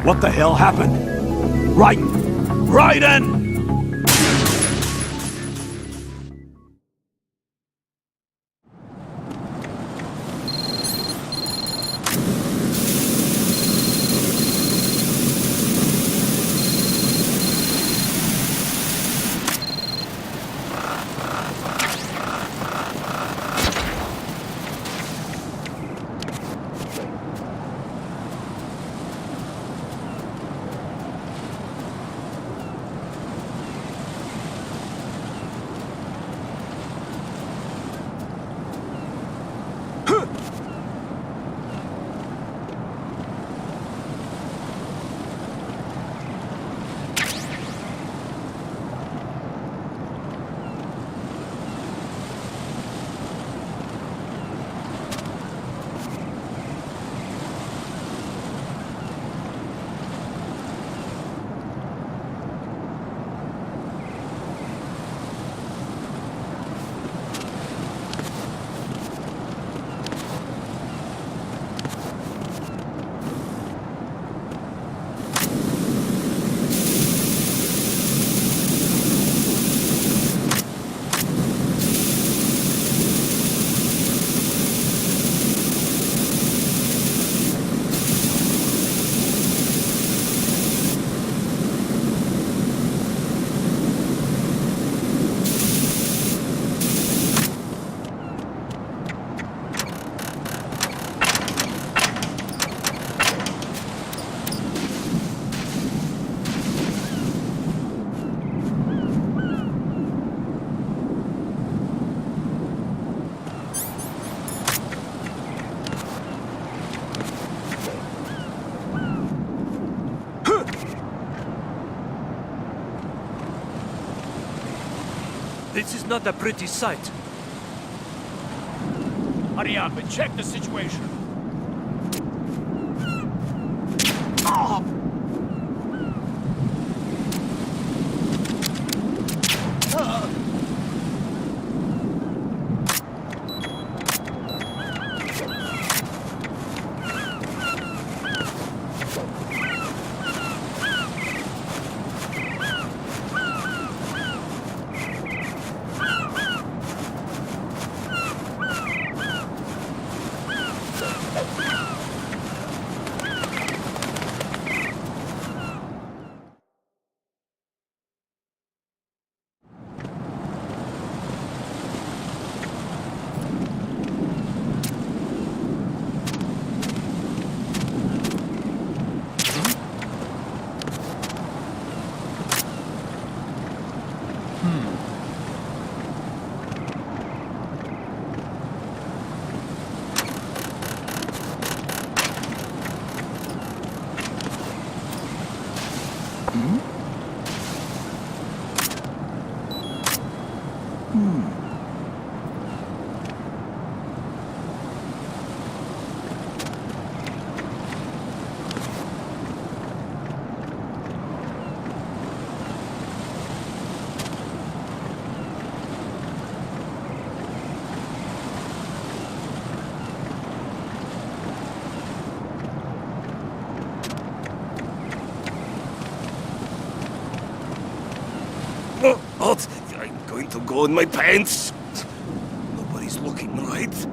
What the hell happened? Raiden! Raiden! This is not a pretty sight. Hurry up and check the situation. What? I'm going to go in my pants. Nobody's looking, right?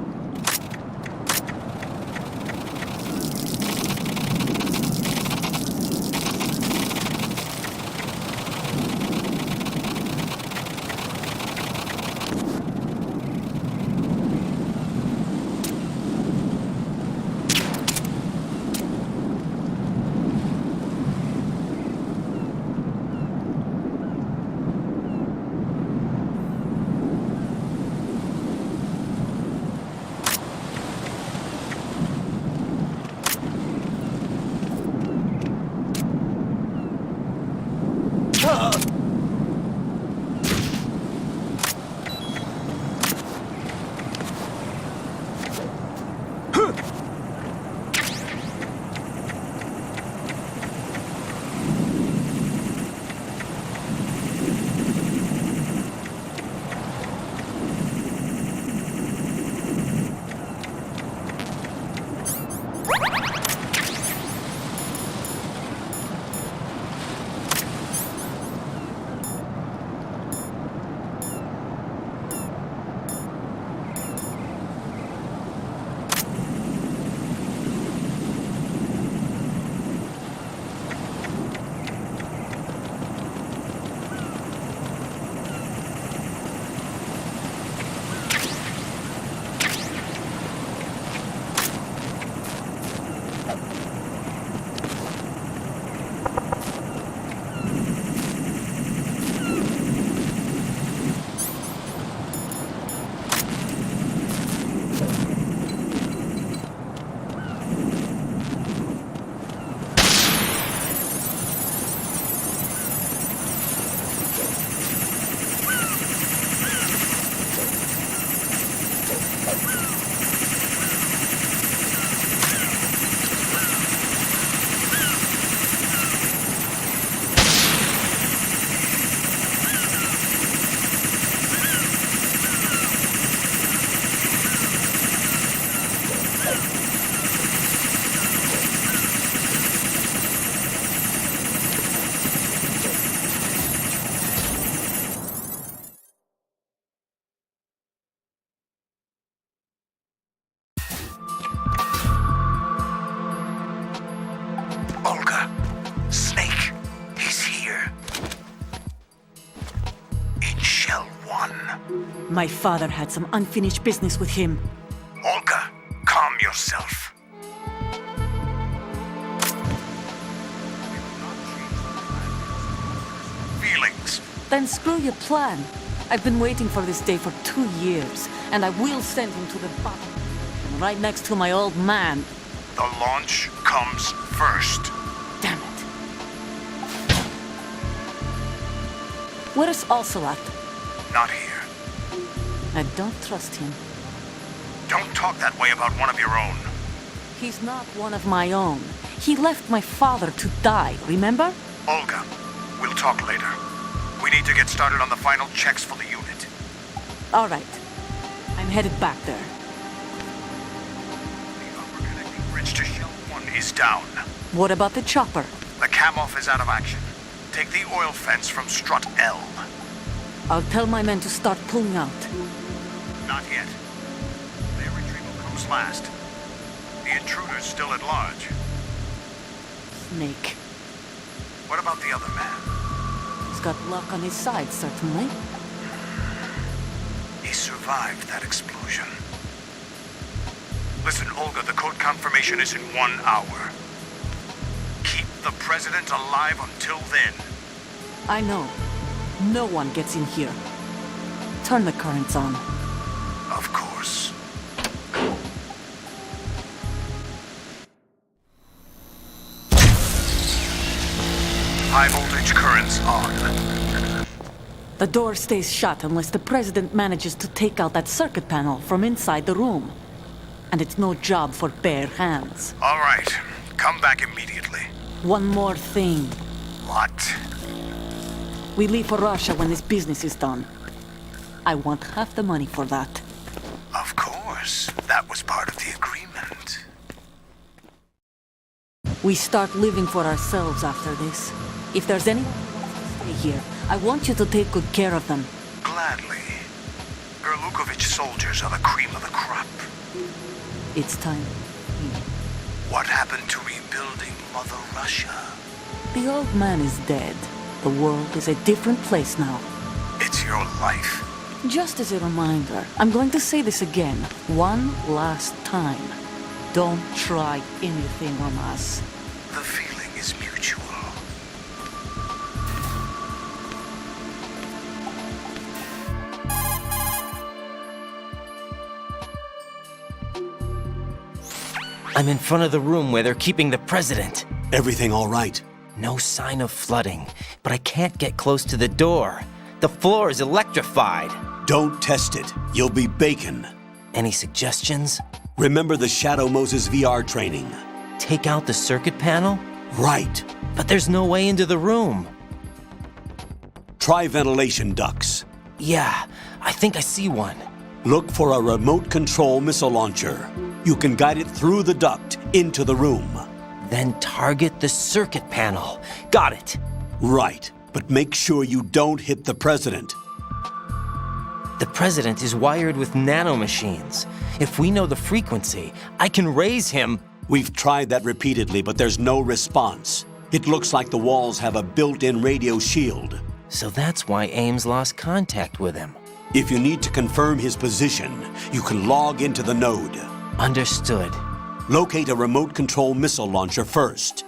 My father had some unfinished business with him. Olga, calm yourself. Feelings. Then screw your plan. I've been waiting for this day for 2 years, and I will send him to the bottom. Right next to my old man. The launch comes first. Damn it. Where's Ocelot? Not here. I don't trust him. Don't talk that way about one of your own. He's not one of my own. He left my father to die, remember? Olga, we'll talk later. We need to get started on the final checks for the unit. All right. I'm headed back there. The upper connecting bridge to Shelf 1 is down. What about the chopper? The cam-off is out of action. Take the oil fence from strut L. I'll tell my men to start pulling out. Not yet. Their retrieval comes last. The intruder's still at large. Snake. What about the other man? He's got luck on his side, certainly. He survived that explosion. Listen, Olga, the code confirmation is in 1 hour. Keep the president alive until then. I know. No one gets in here. Turn the currents on. Of course. High voltage currents on. The door stays shut unless the president manages to take out that circuit panel from inside the room. And it's no job for bare hands. All right. Come back immediately. One more thing. What? We leave for Russia when this business is done. I want half the money for that. Of course. That was part of the agreement. We start living for ourselves after this. If there's anyone who wants to stay here, I want you to take good care of them. Gladly. Gerlukovich soldiers are the cream of the crop. It's time. What happened to rebuilding Mother Russia? The old man is dead. The world is a different place now. It's your life. Just as a reminder, I'm going to say this again, one last time. Don't try anything on us. The feeling is mutual. I'm in front of the room where they're keeping the president. Everything all right? No sign of flooding, but I can't get close to the door. The floor is electrified. Don't test it. You'll be bacon. Any suggestions? Remember the Shadow Moses VR training? Take out the circuit panel? Right. But there's no way into the room. Try ventilation ducts. Yeah, I think I see one. Look for a remote control missile launcher. You can guide it through the duct into the room. Then target the circuit panel. Got it. Right, but make sure you don't hit the president. The president is wired with nanomachines. If we know the frequency, I can raise him. We've tried that repeatedly, but there's no response. It looks like the walls have a built-in radio shield. So that's why Ames lost contact with him. If you need to confirm his position, you can log into the node. Understood. Locate a remote control missile launcher first.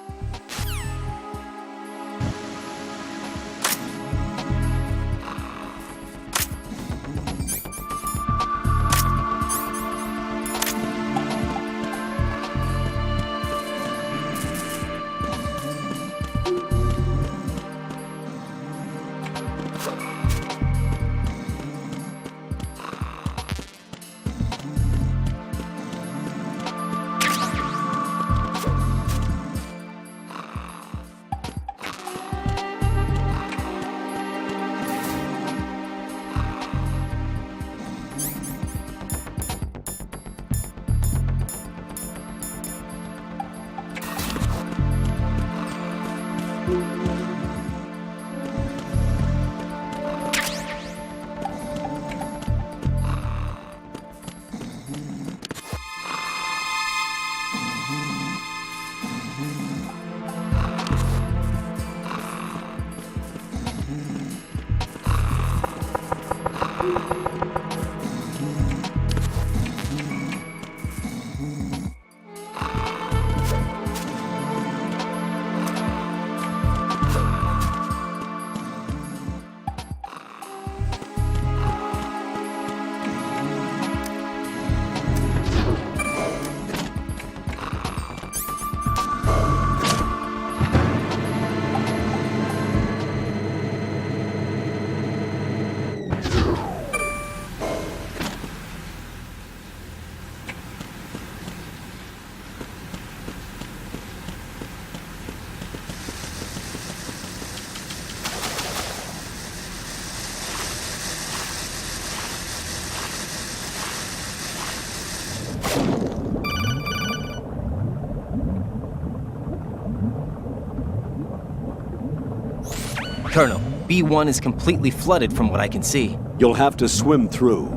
Colonel, B1 is completely flooded from what I can see. You'll have to swim through.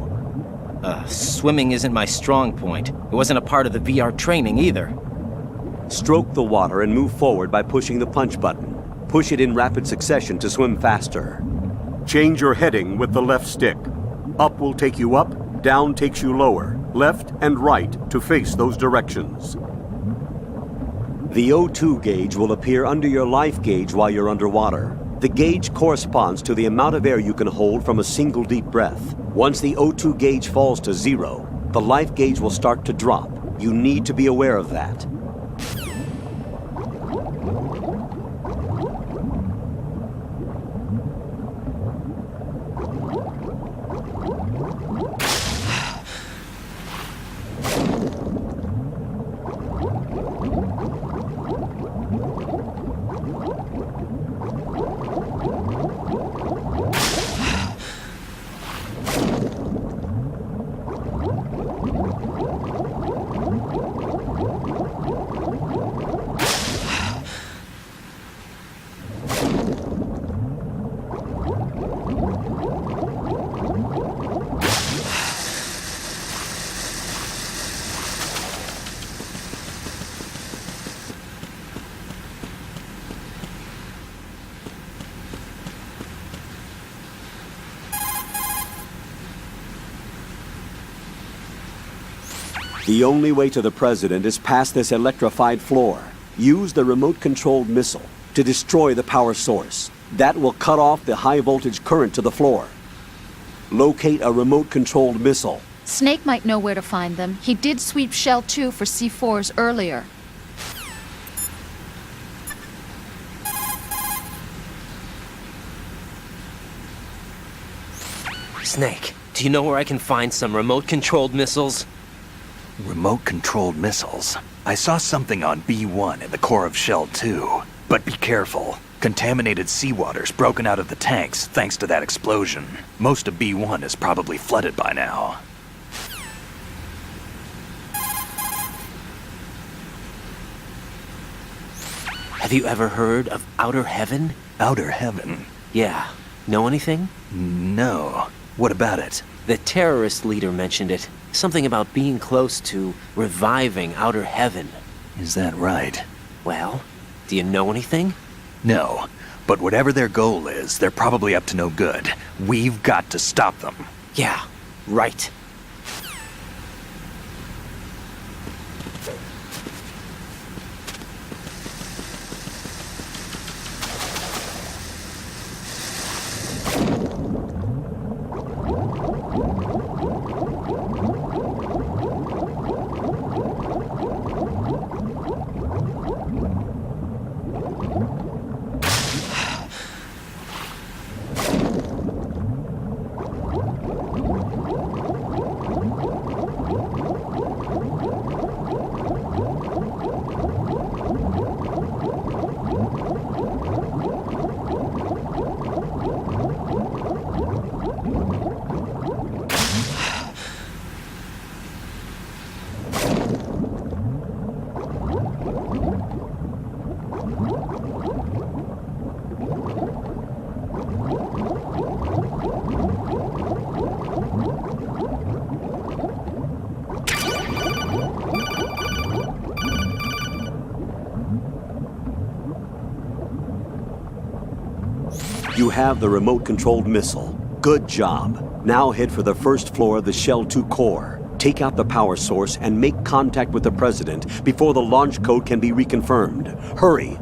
Swimming isn't my strong point. It wasn't a part of the VR training either. Stroke the water and move forward by pushing the punch button. Push it in rapid succession to swim faster. Change your heading with the left stick. Up will take you up, down takes you lower, left and right to face those directions. The O2 gauge will appear under your life gauge while you're underwater. The gauge corresponds to the amount of air you can hold from a single deep breath. Once the O2 gauge falls to 0, the life gauge will start to drop. You need to be aware of that. The only way to the President is past this electrified floor. Use the remote-controlled missile to destroy the power source. That will cut off the high-voltage current to the floor. Locate a remote-controlled missile. Snake might know where to find them. He did sweep Shell 2 for C4s earlier. Snake, do you know where I can find some remote-controlled missiles? Remote-controlled missiles. I saw something on B1 in the core of Shell 2. But be careful. Contaminated seawater's broken out of the tanks thanks to that explosion. Most of B1 is probably flooded by now. Have you ever heard of Outer Heaven? Outer Heaven? Yeah. Know anything? No. What about it? The terrorist leader mentioned it. Something about being close to reviving Outer Heaven. Is that right? Well, do you know anything? No. But whatever their goal is, they're probably up to no good. We've got to stop them. Yeah, right. You have the remote-controlled missile. Good job. Now head for the first floor of the Shell 2 core. Take out the power source and make contact with the President before the launch code can be reconfirmed. Hurry!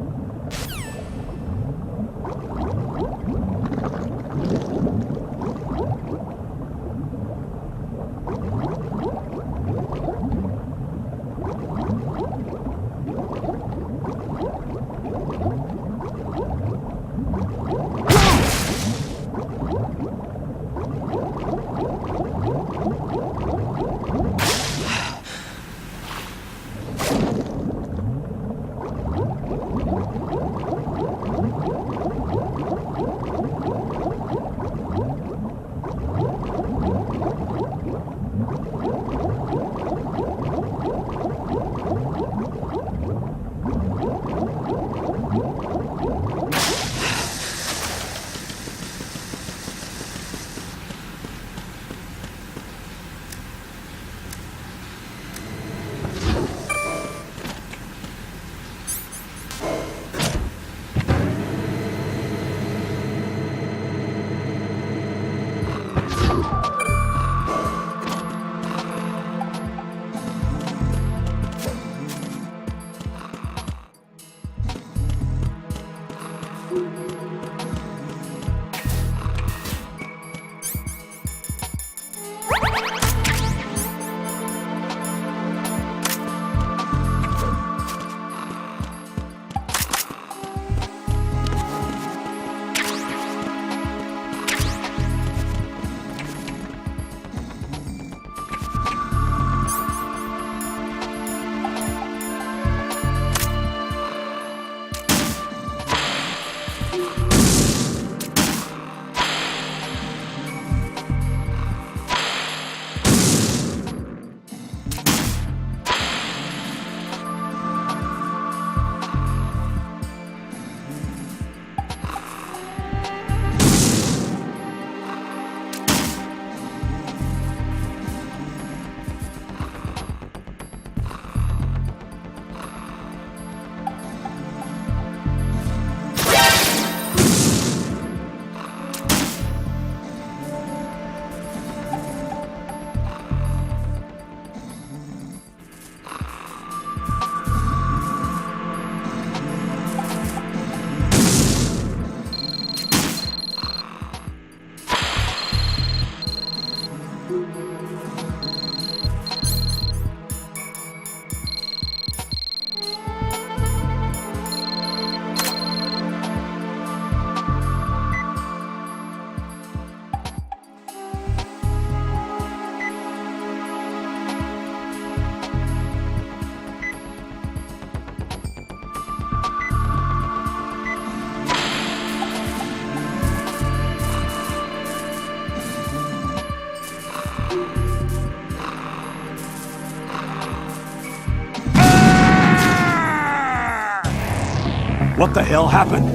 What the hell happened?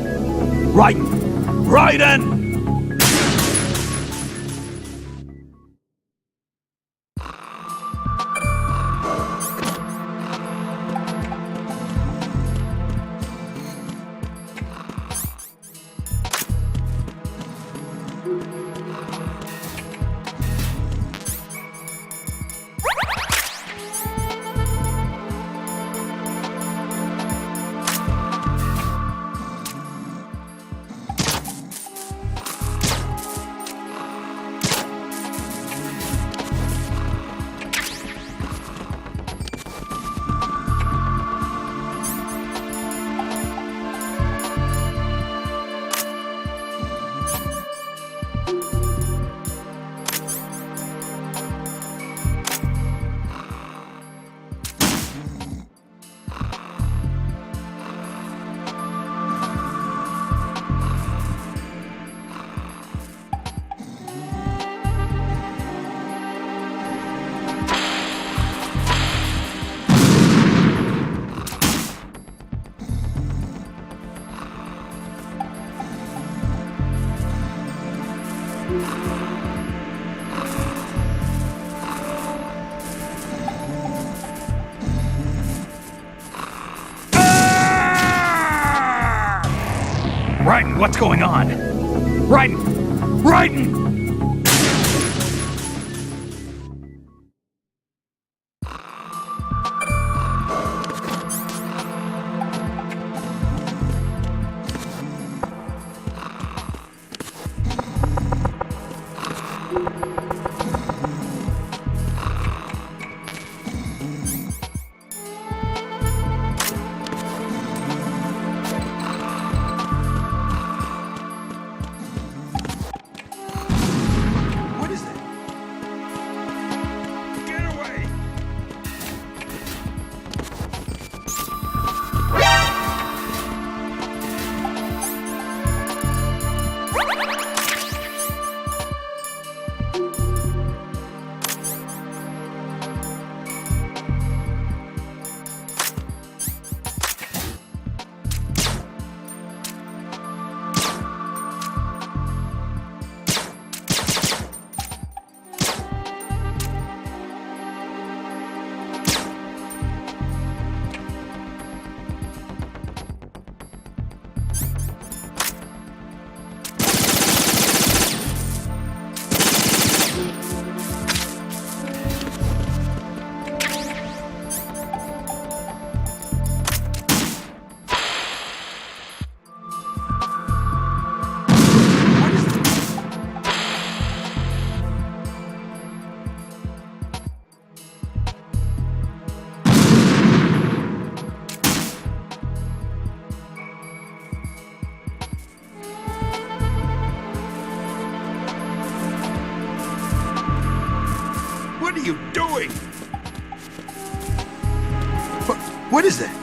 Raiden! Raiden! Raiden, what's going on? Raiden! Raiden! What are you doing? What is that?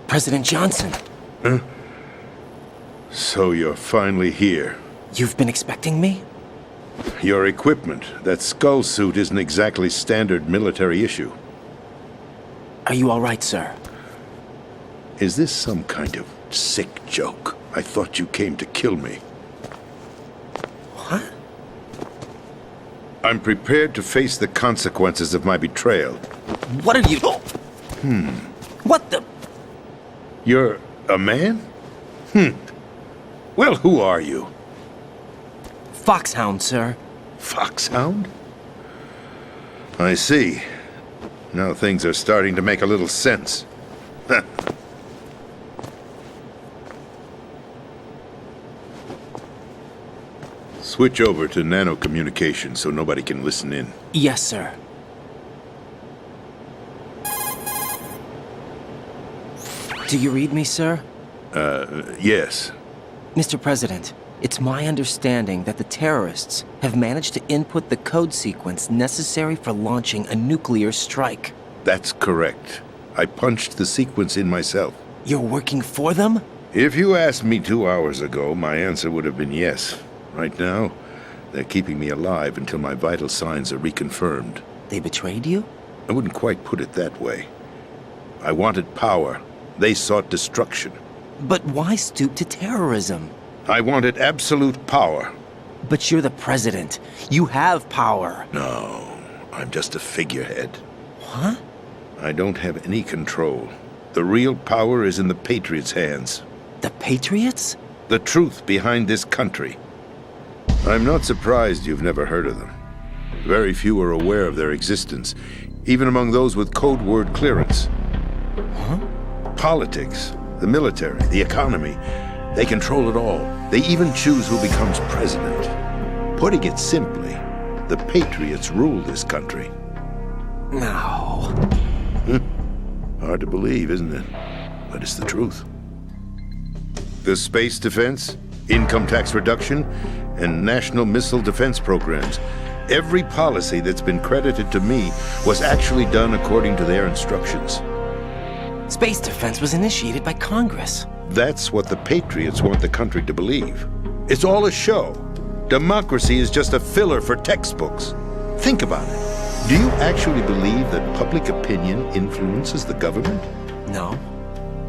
President Johnson. So you're finally here. You've been expecting me? Your equipment, that skull suit isn't exactly standard military issue. Are you all right, sir? Is this some kind of sick joke? I thought you came to kill me. What? I'm prepared to face the consequences of my betrayal. What are you... What the... You're a man? Well, who are you? Foxhound, sir. Foxhound? I see. Now things are starting to make a little sense. Switch over to nano communication so nobody can listen in. Yes, sir. Do you read me, sir? Yes. Mr. President, it's my understanding that the terrorists have managed to input the code sequence necessary for launching a nuclear strike. That's correct. I punched the sequence in myself. You're working for them? If you asked me 2 hours ago, my answer would have been yes. Right now, they're keeping me alive until my vital signs are reconfirmed. They betrayed you? I wouldn't quite put it that way. I wanted power. They sought destruction. But why stoop to terrorism? I wanted absolute power. But you're the president. You have power. No, I'm just a figurehead. Huh? I don't have any control. The real power is in the Patriots' hands. The Patriots? The truth behind this country. I'm not surprised you've never heard of them. Very few are aware of their existence, even among those with code word clearance. Huh? Politics, the military, the economy, they control it all. They even choose who becomes president. Putting it simply, the Patriots rule this country. No. Hard to believe, isn't it? But it's the truth. The space defense, income tax reduction, and national missile defense programs. Every policy that's been credited to me was actually done according to their instructions. Space defense was initiated by Congress. That's what the Patriots want the country to believe. It's all a show. Democracy is just a filler for textbooks. Think about it. Do you actually believe that public opinion influences the government? No.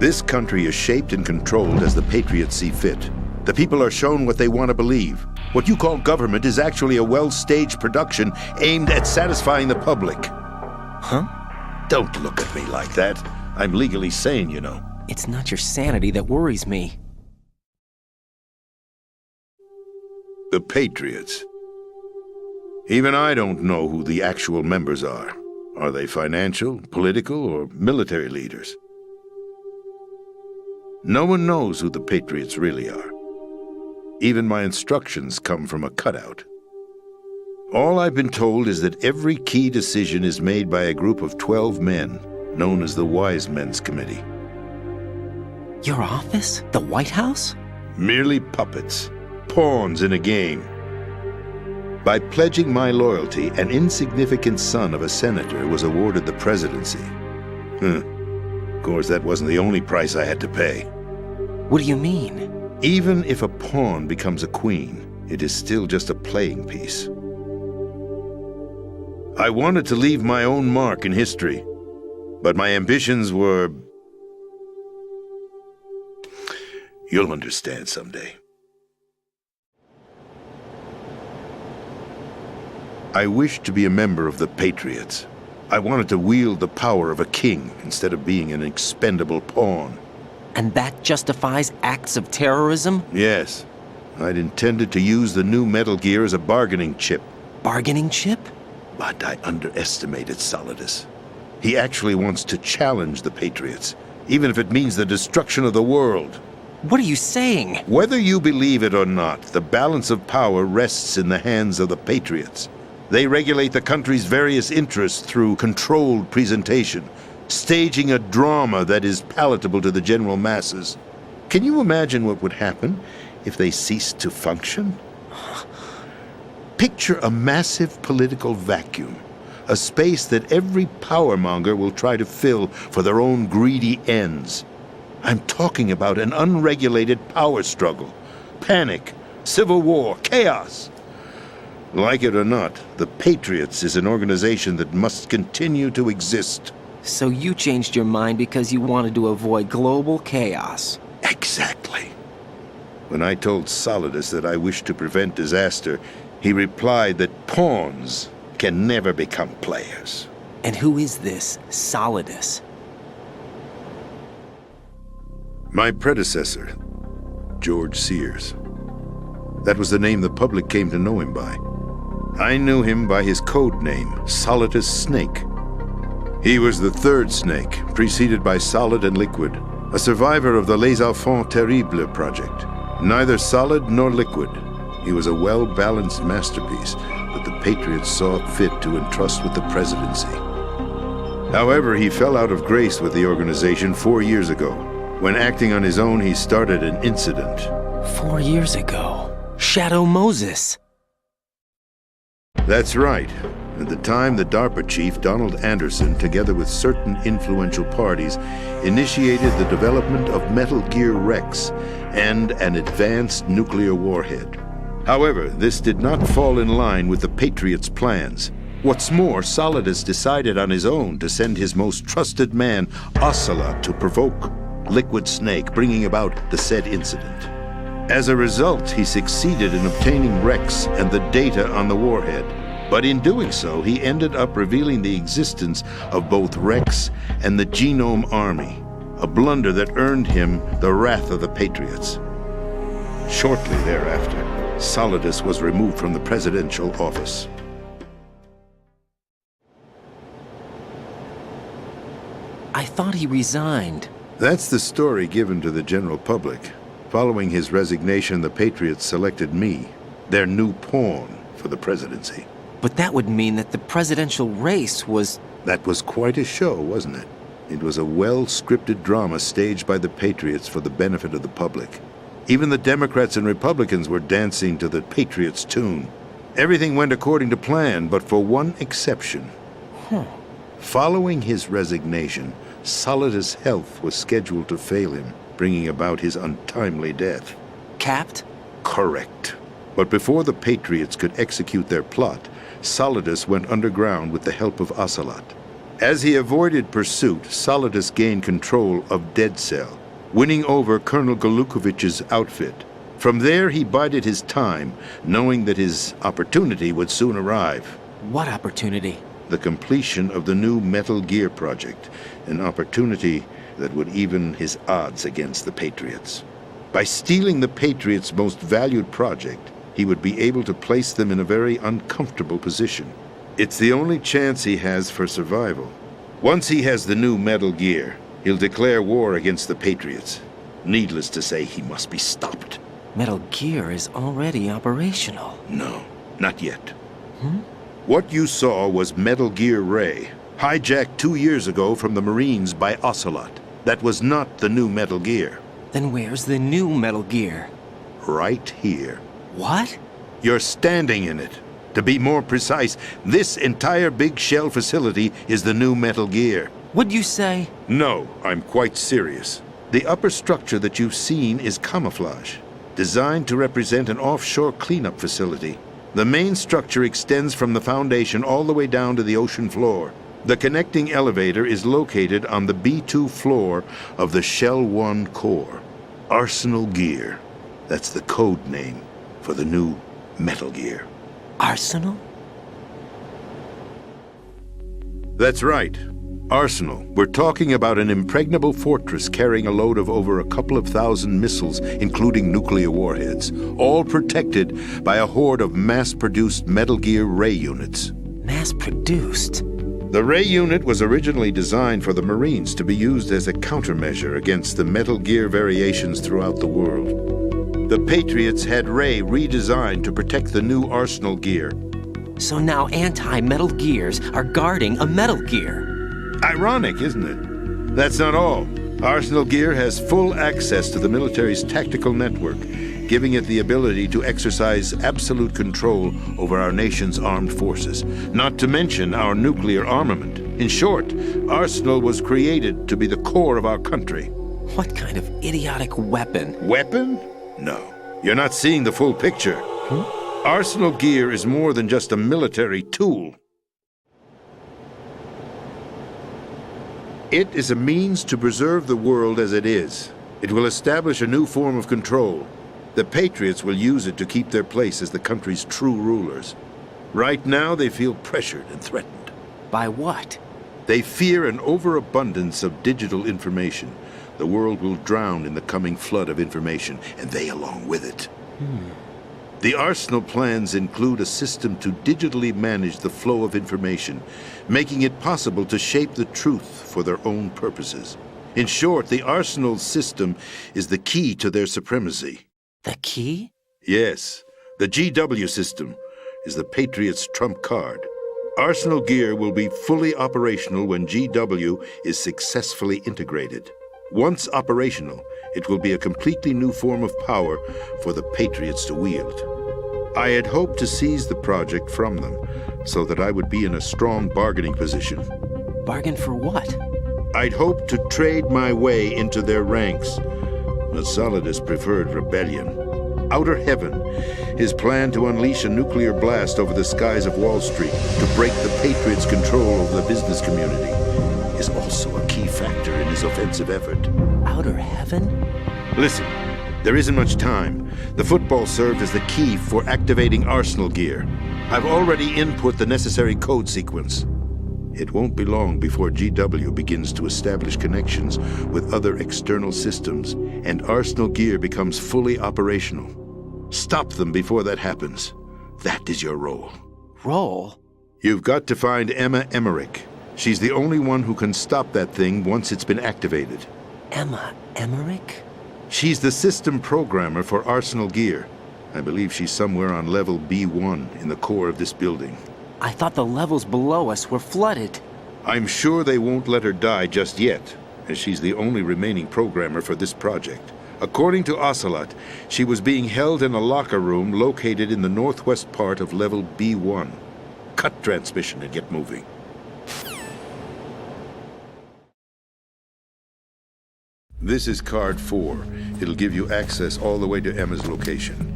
This country is shaped and controlled as the Patriots see fit. The people are shown what they want to believe. What you call government is actually a well-staged production aimed at satisfying the public. Huh? Don't look at me like that. I'm legally sane, you know. It's not your sanity that worries me. The Patriots. Even I don't know who the actual members are. Are they financial, political, or military leaders? No one knows who the Patriots really are. Even my instructions come from a cutout. All I've been told is that every key decision is made by a group of 12 men, known as the Wise Men's Committee. Your office? The White House? Merely puppets, pawns in a game. By pledging my loyalty, an insignificant son of a senator was awarded the presidency. Of course, that wasn't the only price I had to pay. What do you mean? Even if a pawn becomes a queen, it is still just a playing piece. I wanted to leave my own mark in history, but my ambitions were... You'll understand someday. I wished to be a member of the Patriots. I wanted to wield the power of a king instead of being an expendable pawn. And that justifies acts of terrorism? Yes. I'd intended to use the new Metal Gear as a bargaining chip. Bargaining chip? But I underestimated Solidus. He actually wants to challenge the Patriots, even if it means the destruction of the world. What are you saying? Whether you believe it or not, the balance of power rests in the hands of the Patriots. They regulate the country's various interests through controlled presentation, staging a drama that is palatable to the general masses. Can you imagine what would happen if they ceased to function? Picture a massive political vacuum, a space that every powermonger will try to fill for their own greedy ends. I'm talking about an unregulated power struggle, panic, civil war, chaos. Like it or not, the Patriots is an organization that must continue to exist. So you changed your mind because you wanted to avoid global chaos. Exactly. When I told Solidus that I wished to prevent disaster, he replied that pawns can never become players. And who is this Solidus? My predecessor, George Sears. That was the name the public came to know him by. I knew him by his code name, Solidus Snake. He was the third snake, preceded by Solid and Liquid, a survivor of the Les Enfants Terribles project. Neither solid nor liquid. He was a well-balanced masterpiece that the Patriots saw fit to entrust with the presidency. However, he fell out of grace with the organization 4 years ago. When acting on his own, he started an incident. 4 years ago. Shadow Moses. That's right. At the time, the DARPA chief, Donald Anderson, together with certain influential parties, initiated the development of Metal Gear Rex and an advanced nuclear warhead. However, this did not fall in line with the Patriots' plans. What's more, Solidus decided on his own to send his most trusted man, Ocelot, to provoke Liquid Snake, bringing about the said incident. As a result, he succeeded in obtaining Rex and the data on the warhead. But in doing so, he ended up revealing the existence of both Rex and the Genome Army, a blunder that earned him the wrath of the Patriots. Shortly thereafter, Solidus was removed from the presidential office. I thought he resigned. That's the story given to the general public. Following his resignation, the Patriots selected me, their new pawn, for the presidency. But that would mean that the presidential race was... That was quite a show, wasn't it? It was a well-scripted drama staged by the Patriots for the benefit of the public. Even the Democrats and Republicans were dancing to the Patriots' tune. Everything went according to plan, but for one exception. Following his resignation, Solidus' health was scheduled to fail him, bringing about his untimely death. Capped? Correct. But before the Patriots could execute their plot, Solidus went underground with the help of Ocelot. As he avoided pursuit, Solidus gained control of Dead Cell, winning over Colonel Golukovich's outfit. From there, he bided his time, knowing that his opportunity would soon arrive. What opportunity? The completion of the new Metal Gear project, an opportunity that would even his odds against the Patriots. By stealing the Patriots' most valued project, he would be able to place them in a very uncomfortable position. It's the only chance he has for survival. Once he has the new Metal Gear, he'll declare war against the Patriots. Needless to say, he must be stopped. Metal Gear is already operational. No, not yet. What you saw was Metal Gear Ray, hijacked 2 years ago from the Marines by Ocelot. That was not the new Metal Gear. Then where's the new Metal Gear? Right here. What? You're standing in it. To be more precise, this entire big shell facility is the new Metal Gear. What'd you say? No, I'm quite serious. The upper structure that you've seen is camouflage, designed to represent an offshore cleanup facility. The main structure extends from the foundation all the way down to the ocean floor. The connecting elevator is located on the B2 floor of the Shell 1 core. Arsenal Gear. That's the code name for the new Metal Gear. Arsenal? That's right. Arsenal. We're talking about an impregnable fortress carrying a load of over a couple of thousand missiles, including nuclear warheads, all protected by a horde of mass-produced Metal Gear Ray units. Mass-produced? The Ray unit was originally designed for the Marines to be used as a countermeasure against the Metal Gear variations throughout the world. The Patriots had Ray redesigned to protect the new Arsenal Gear. So now anti-Metal Gears are guarding a Metal Gear. Ironic, isn't it? That's not all. Arsenal Gear has full access to the military's tactical network, giving it the ability to exercise absolute control over our nation's armed forces, not to mention our nuclear armament. In short, Arsenal was created to be the core of our country. What kind of idiotic weapon? Weapon? No. You're not seeing the full picture. Arsenal Gear is more than just a military tool. It is a means to preserve the world as it is. It will establish a new form of control. The Patriots will use it to keep their place as the country's true rulers. Right now, they feel pressured and threatened. By what? They fear an overabundance of digital information. The world will drown in the coming flood of information, and they along with it. The Arsenal plans include a system to digitally manage the flow of information, making it possible to shape the truth for their own purposes. In short, the Arsenal system is the key to their supremacy. The key? Yes. The GW system is the Patriots' trump card. Arsenal gear will be fully operational when GW is successfully integrated. Once operational, it will be a completely new form of power for the Patriots to wield. I had hoped to seize the project from them, so that I would be in a strong bargaining position. Bargain for what? I'd hoped to trade my way into their ranks, but Solidus preferred rebellion. Outer Heaven, his plan to unleash a nuclear blast over the skies of Wall Street to break the Patriots' control over the business community, is also a key factor in his offensive effort. Outer Heaven? Listen, there isn't much time. The football served as the key for activating Arsenal gear. I've already input the necessary code sequence. It won't be long before GW begins to establish connections with other external systems, and Arsenal gear becomes fully operational. Stop them before that happens. That is your role. Role? You've got to find Emma Emmerich. She's the only one who can stop that thing once it's been activated. Emma Emmerich? She's the system programmer for Arsenal gear. I believe she's somewhere on level B1 in the core of this building. I thought the levels below us were flooded. I'm sure they won't let her die just yet, as she's the only remaining programmer for this project. According to Ocelot, she was being held in a locker room located in the northwest part of level B1. Cut transmission and get moving. This is card 4. It'll give you access all the way to Emma's location.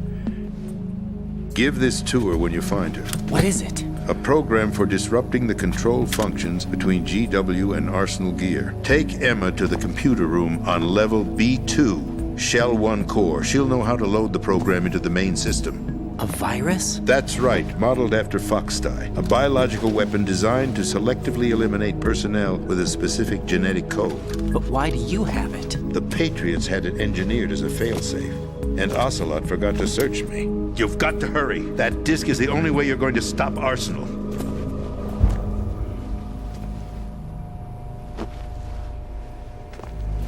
Give this to her when you find her. What is it? A program for disrupting the control functions between GW and Arsenal gear. Take Emma to the computer room on level B2, Shell 1 core. She'll know how to load the program into the main system. A virus? That's right, modeled after Foxdie, a biological weapon designed to selectively eliminate personnel with a specific genetic code. But why do you have it? The Patriots had it engineered as a failsafe, and Ocelot forgot to search me. You've got to hurry. That disk is the only way you're going to stop Arsenal.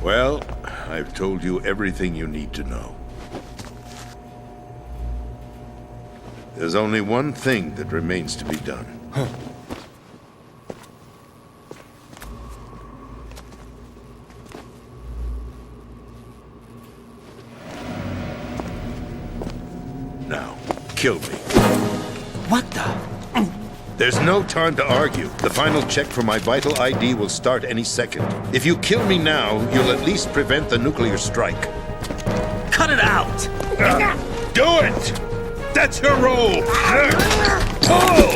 Well, I've told you everything you need to know. There's only one thing that remains to be done. Now, kill me. What the? There's no time to argue. The final check for my vital ID will start any second. If you kill me now, you'll at least prevent the nuclear strike. Cut it out! Do it! That's your role! Oh!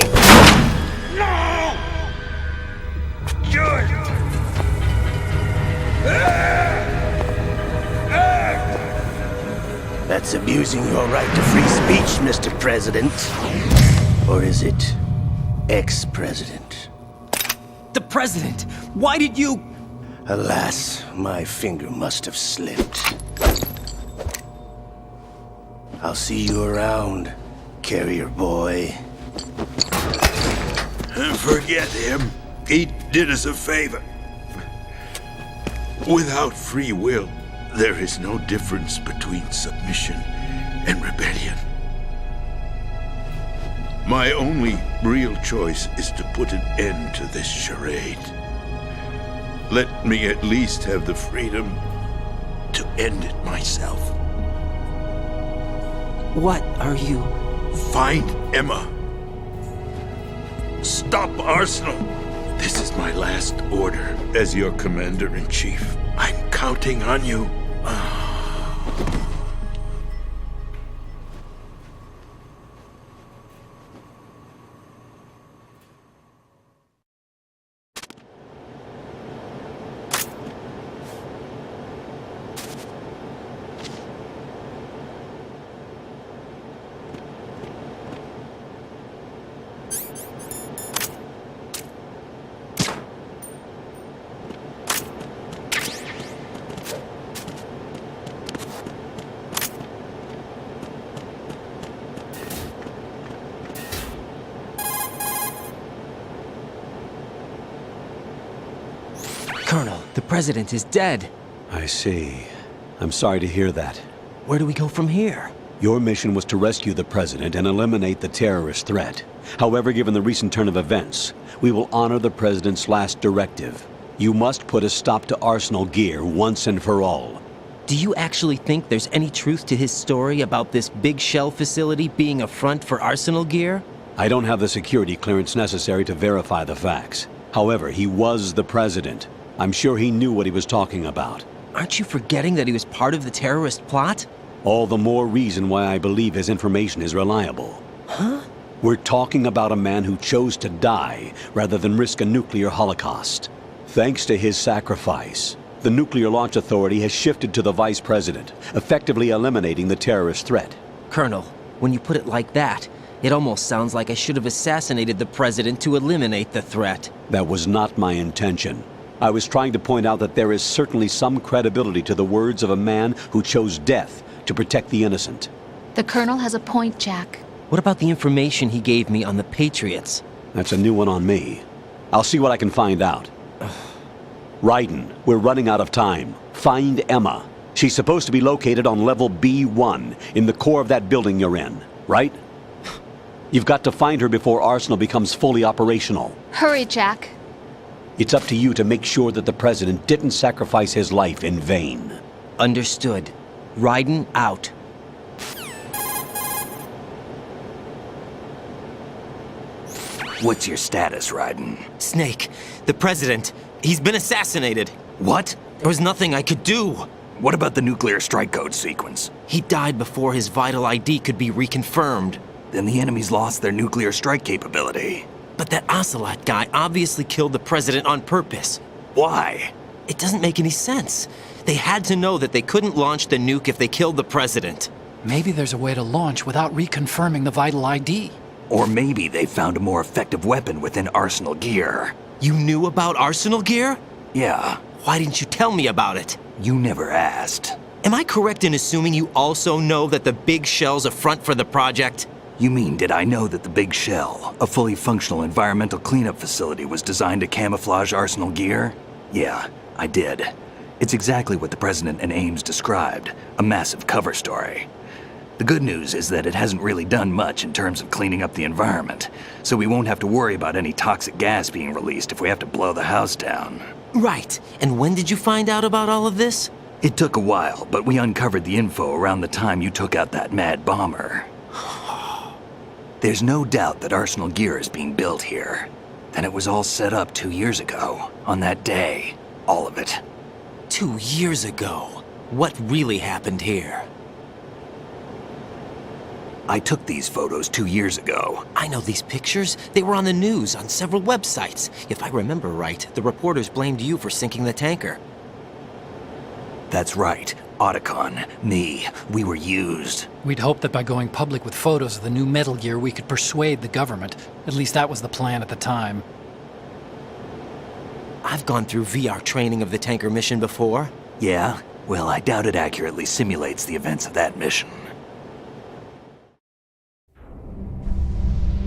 No! Do it! That's abusing your right to free speech, Mr. President. Or is it ex-president? The president! Why did you... Alas, my finger must have slipped. I'll see you around, carrier boy. Forget him. He did us a favor. Without free will, there is no difference between submission and rebellion. My only real choice is to put an end to this charade. Let me at least have the freedom to end it myself. What are you... Find Emma. Stop Arsenal. This is my last order as your commander-in-chief. I'm counting on you. Colonel, the president is dead. I see. I'm sorry to hear that. Where do we go from here? Your mission was to rescue the president and eliminate the terrorist threat. However, given the recent turn of events, we will honor the president's last directive. You must put a stop to Arsenal gear once and for all. Do you actually think there's any truth to his story about this big shell facility being a front for Arsenal gear? I don't have the security clearance necessary to verify the facts. However, he was the president. I'm sure he knew what he was talking about. Aren't you forgetting that he was part of the terrorist plot? All the more reason why I believe his information is reliable. Huh? We're talking about a man who chose to die rather than risk a nuclear holocaust. Thanks to his sacrifice, the Nuclear Launch Authority has shifted to the vice president, effectively eliminating the terrorist threat. Colonel, when you put it like that, it almost sounds like I should have assassinated the president to eliminate the threat. That was not my intention. I was trying to point out that there is certainly some credibility to the words of a man who chose death to protect the innocent. The Colonel has a point, Jack. What about the information he gave me on the Patriots? That's a new one on me. I'll see what I can find out. Raiden, we're running out of time. Find Emma. She's supposed to be located on level B1, in the core of that building you're in, right? You've got to find her before Arsenal becomes fully operational. Hurry, Jack. It's up to you to make sure that the president didn't sacrifice his life in vain. Understood. Raiden out. What's your status, Raiden? Snake, the president, he's been assassinated. What? There was nothing I could do. What about the nuclear strike code sequence? He died before his vital ID could be reconfirmed. Then the enemy's lost their nuclear strike capability. But that Ocelot guy obviously killed the president on purpose. Why? It doesn't make any sense. They had to know that they couldn't launch the nuke if they killed the president. Maybe there's a way to launch without reconfirming the vital ID. Or maybe they found a more effective weapon within Arsenal gear. You knew about Arsenal gear? Yeah, Why didn't you tell me about it? you never asked. Am I correct in assuming you also know that the big shell's a front for the project? You mean, did I know that the Big Shell, a fully functional environmental cleanup facility, was designed to camouflage Arsenal gear? Yeah, I did. It's exactly what the President and Ames described, a massive cover story. The good news is that it hasn't really done much in terms of cleaning up the environment, so we won't have to worry about any toxic gas being released if we have to blow the house down. Right. And when did you find out about all of this? It took a while, but we uncovered the info around the time you took out that mad bomber. There's no doubt that Arsenal gear is being built here. And it was all set up 2 years ago, on that day. All of it. 2 years ago. What really happened here? I took these photos 2 years ago. I know these pictures. They were on the news, on several websites. If I remember right, the reporters blamed you for sinking the tanker. That's right. Otacon, me, we were used. We'd hoped that by going public with photos of the new Metal Gear, we could persuade the government. At least that was the plan at the time. I've gone through VR training of the tanker mission before. Yeah? Well, I doubt it accurately simulates the events of that mission.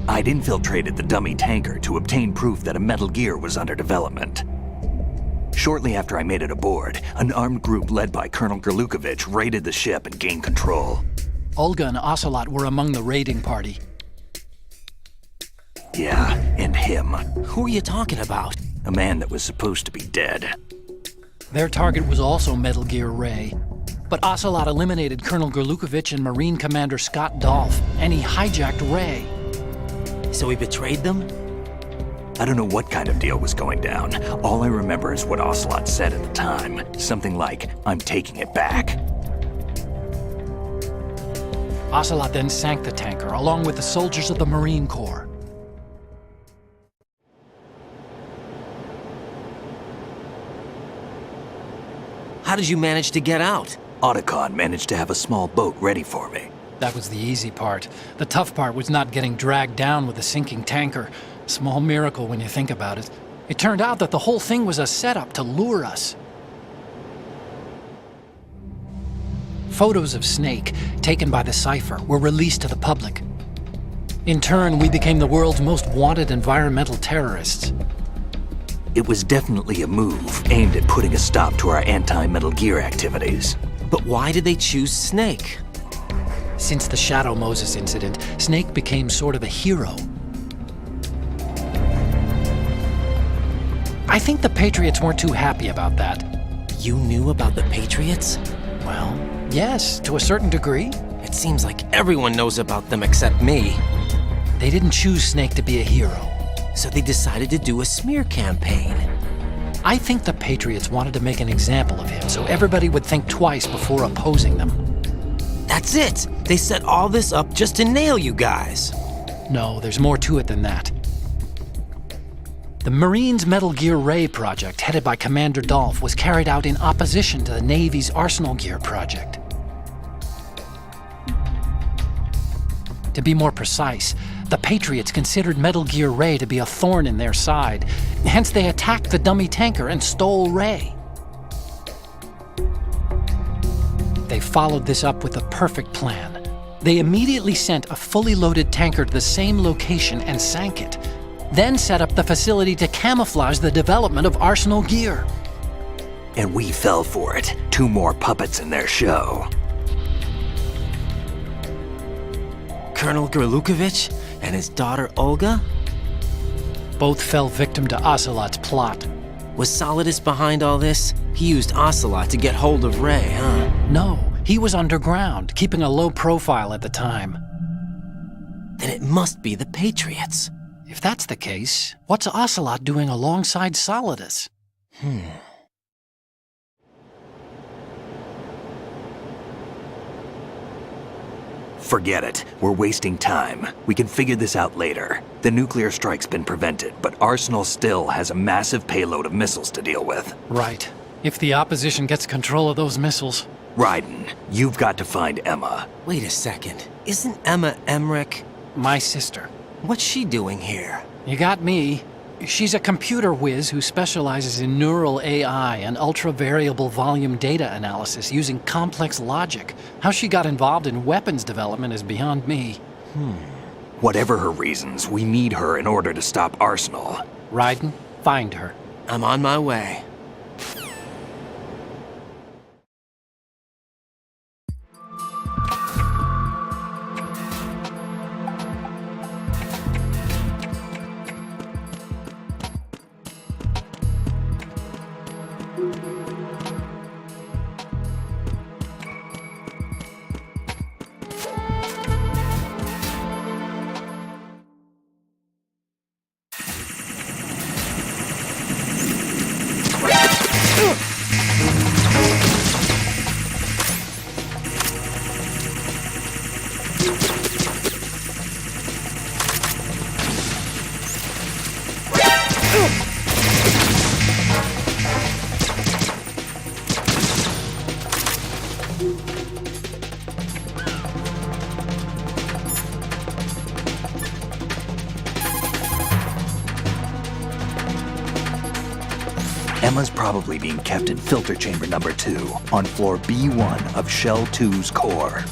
I'd infiltrated the dummy tanker to obtain proof that a Metal Gear was under development. Shortly after I made it aboard, an armed group led by Colonel Gerlukovich raided the ship and gained control. Olga and Ocelot were among the raiding party. Yeah, and him. Who are you talking about? A man that was supposed to be dead. Their target was also Metal Gear Ray. But Ocelot eliminated Colonel Gerlukovich and Marine Commander Scott Dolph, and he hijacked Ray. So he betrayed them? I don't know what kind of deal was going down. All I remember is what Ocelot said at the time. Something like, "I'm taking it back." Ocelot then sank the tanker, along with the soldiers of the Marine Corps. How did you manage to get out? Otacon managed to have a small boat ready for me. That was the easy part. The tough part was not getting dragged down with a sinking tanker. Small miracle when you think about it. It turned out that the whole thing was a setup to lure us. Photos of Snake, taken by the Cypher, were released to the public. In turn, we became the world's most wanted environmental terrorists. It was definitely a move aimed at putting a stop to our anti-Metal Gear activities. But why did they choose Snake? Since the Shadow Moses incident, Snake became sort of a hero. I think the Patriots weren't too happy about that. You knew about the Patriots? Well, yes, to a certain degree. It seems like everyone knows about them except me. They didn't choose Snake to be a hero. So they decided to do a smear campaign. I think the Patriots wanted to make an example of him so everybody would think twice before opposing them. That's it! They set all this up just to nail you guys. No, there's more to it than that. The Marines' Metal Gear Ray project, headed by Commander Dolph, was carried out in opposition to the Navy's Arsenal Gear project. To be more precise, the Patriots considered Metal Gear Ray to be a thorn in their side. Hence, they attacked the dummy tanker and stole Ray. They followed this up with a perfect plan. They immediately sent a fully loaded tanker to the same location and sank it. Then set up the facility to camouflage the development of Arsenal Gear. And we fell for it. 2 more puppets in their show. Colonel Gerlukovich and his daughter Olga? Both fell victim to Ocelot's plot. Was Solidus behind all this? He used Ocelot to get hold of Ray, huh? No, he was underground, keeping a low profile at the time. Then it must be the Patriots. If that's the case, what's Ocelot doing alongside Solidus? Forget it. We're wasting time. We can figure this out later. The nuclear strike's been prevented, but Arsenal still has a massive payload of missiles to deal with. Right. If the opposition gets control of those missiles. Raiden, you've got to find Emma. Wait a second. Isn't Emma Emmerich? My sister. What's she doing here? You got me. She's a computer whiz who specializes in neural AI and ultra-variable volume data analysis using complex logic. How she got involved in weapons development is beyond me. Whatever her reasons, we need her in order to stop Arsenal. Raiden, find her. I'm on my way. Emma's probably being kept in filter chamber number 2 on floor B1 of Shell 2's core.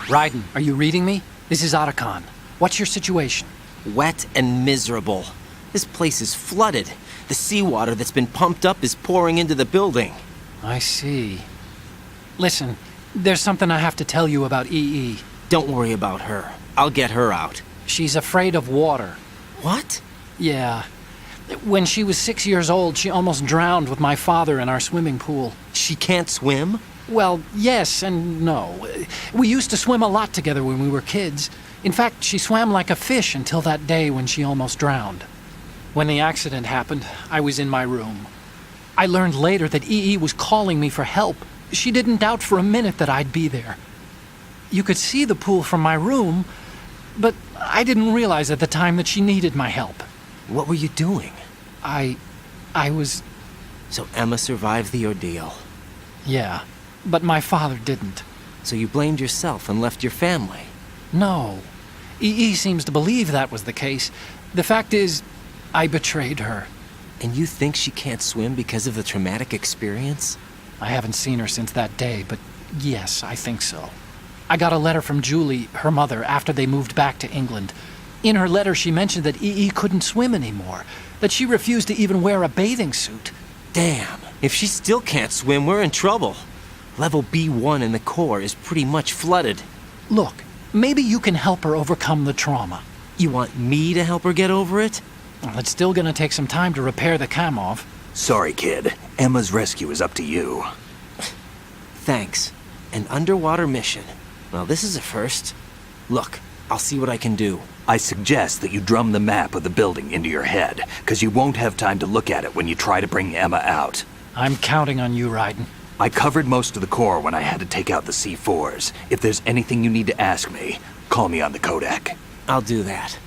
Raiden, are you reading me? This is Otacon. What's your situation? Wet and miserable. This place is flooded. The seawater that's been pumped up is pouring into the building. I see. Listen, there's something I have to tell you about EE. Don't worry about her. I'll get her out. She's afraid of water. What? Yeah. When she was 6 years old, she almost drowned with my father in our swimming pool. She can't swim? Well, yes and no. We used to swim a lot together when we were kids. In fact, she swam like a fish until that day when she almost drowned. When the accident happened, I was in my room. I learned later that EE was calling me for help. She didn't doubt for a minute that I'd be there. You could see the pool from my room, but I didn't realize at the time that she needed my help. What were you doing? I was... So Emma survived the ordeal. Yeah, but my father didn't. So you blamed yourself and left your family? No. EE seems to believe that was the case. The fact is, I betrayed her. And you think she can't swim because of the traumatic experience? I haven't seen her since that day, but yes, I think so. I got a letter from Julie, her mother, after they moved back to England. In her letter, she mentioned that EE couldn't swim anymore, that she refused to even wear a bathing suit. Damn, if she still can't swim, we're in trouble. Level B1 in the core is pretty much flooded. Look, maybe you can help her overcome the trauma. You want me to help her get over it? Well, it's still gonna take some time to repair the cam-off. Sorry, kid. Emma's rescue is up to you. Thanks. An underwater mission. Well, this is a first. Look, I'll see what I can do. I suggest that you drum the map of the building into your head, because you won't have time to look at it when you try to bring Emma out. I'm counting on you, Raiden. I covered most of the core when I had to take out the C4s. If there's anything you need to ask me, call me on the codec. I'll do that.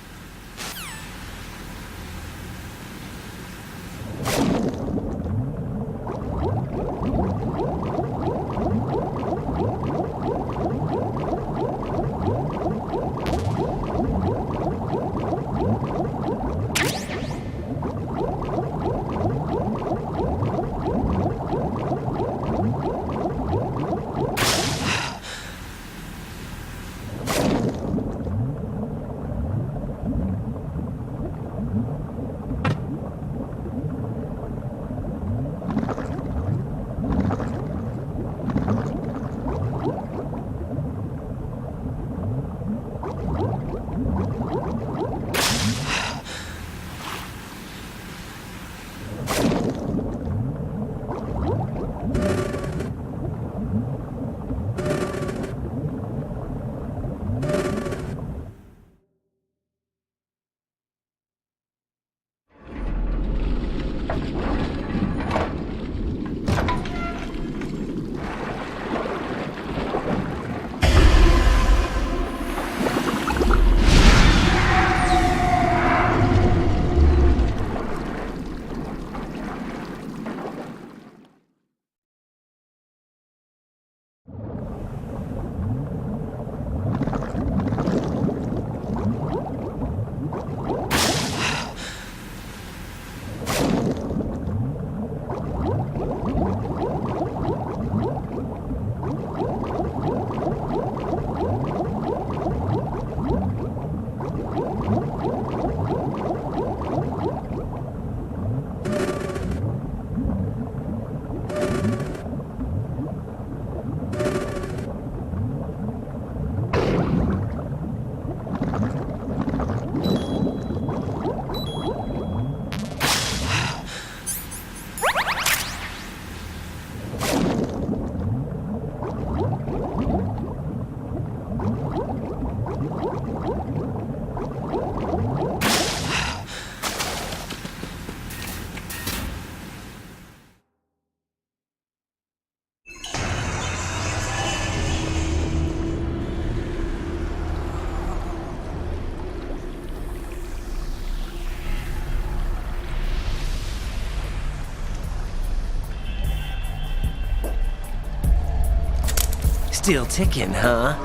Still ticking, huh?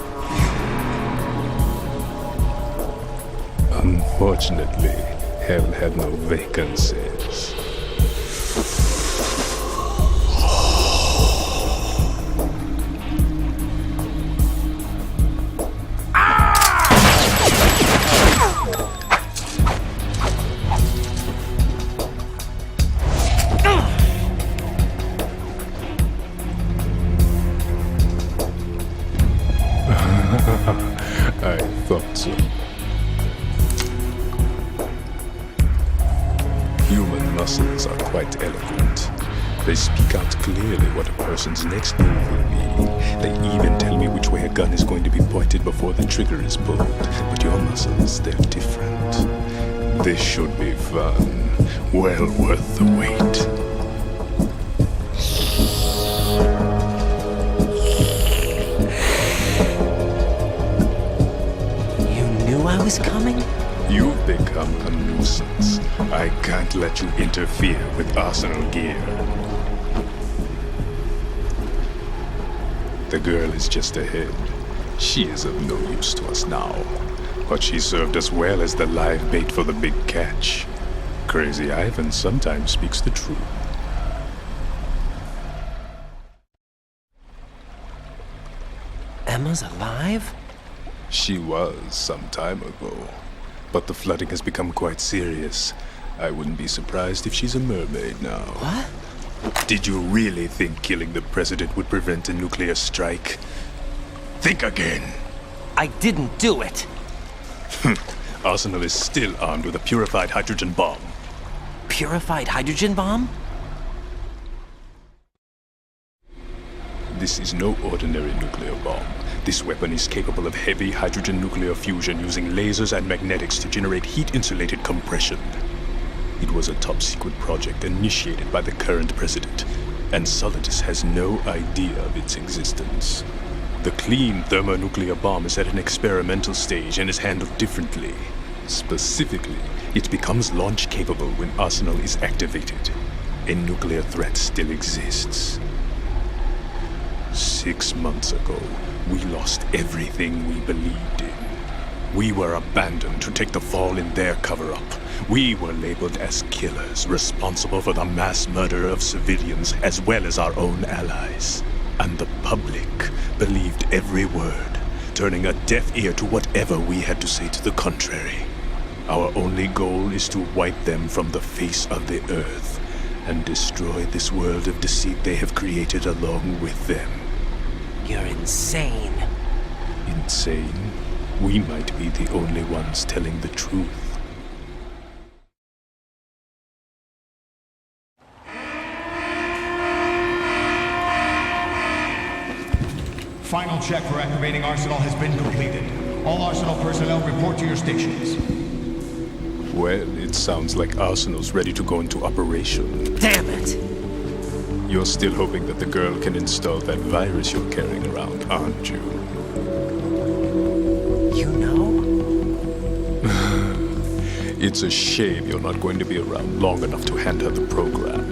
Unfortunately, haven't had no vacancies. I thought so. Human muscles are quite eloquent. They speak out clearly what a person's next move will be. They even tell me which way a gun is going to be pointed before the trigger is pulled. But your muscles, they're different. This should be fun. Well worth the wait. I was coming? You've become a nuisance. I can't let you interfere with arsenal gear. The girl is just ahead. She is of no use to us now, but she served us well as the live bait for the big catch. Crazy Ivan sometimes speaks the truth. Emma's alive? She was some time ago, but the flooding has become quite serious. I wouldn't be surprised if she's a mermaid now. What? Did you really think killing the president would prevent a nuclear strike? Think again. I didn't do it. Arsenal is still armed with a purified hydrogen bomb. Purified hydrogen bomb? This is no ordinary nuclear bomb. This weapon is capable of heavy hydrogen nuclear fusion using lasers and magnetics to generate heat-insulated compression. It was a top-secret project initiated by the current president, and Solidus has no idea of its existence. The clean thermonuclear bomb is at an experimental stage and is handled differently. Specifically, it becomes launch-capable when Arsenal is activated. A nuclear threat still exists. 6 months ago, we lost everything we believed in. We were abandoned to take the fall in their cover-up. We were labeled as killers, responsible for the mass murder of civilians as well as our own allies. And the public believed every word, turning a deaf ear to whatever we had to say to the contrary. Our only goal is to wipe them from the face of the earth and destroy this world of deceit they have created along with them. You're insane. Insane? We might be the only ones telling the truth. Final check for activating Arsenal has been completed. All Arsenal personnel report to your stations. Well, it sounds like Arsenal's ready to go into operation. Damn it! You're still hoping that the girl can install that virus you're carrying around, aren't you? You know? It's a shame you're not going to be around long enough to hand her the program.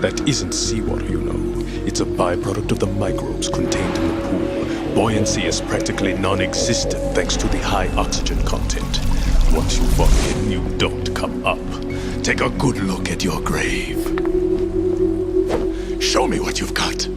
That isn't seawater, you know. It's a byproduct of the microbes contained in the pool. Buoyancy is practically non-existent thanks to the high oxygen content. Once you fall in, you don't come up. Take a good look at your grave. Show me what you've got.